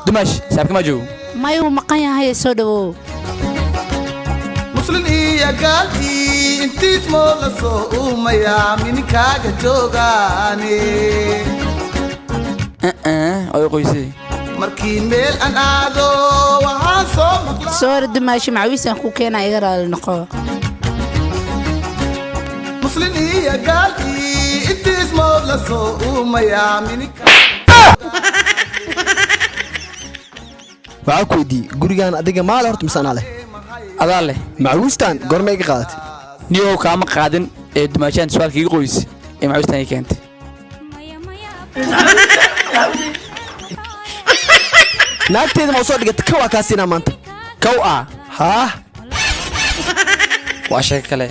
دمش سابك ما جو ما يوم مقايا هاي سودو مسلم يا قلبي انتي تمول صو ما يا من كاجا جوغاني اي قويسي markii meel aan aado waxaan soo maqlaa صور دماشي معويسان كو كينا يقرا النقو مسلم يا قلبي انتي تمول صو ما يا من waxaa ku weydiiyey gurigaan adiga maal horta misaan ale adaa leh macluustaan goorma iga qaadatay niyow kaama qaadin ee dumaashaan su'aalka iga qoys ee macluustaan ay keentay naagteeda ma soo dhigatay kawaa kaa siinaa maanta kow ah haa waa sheeko kale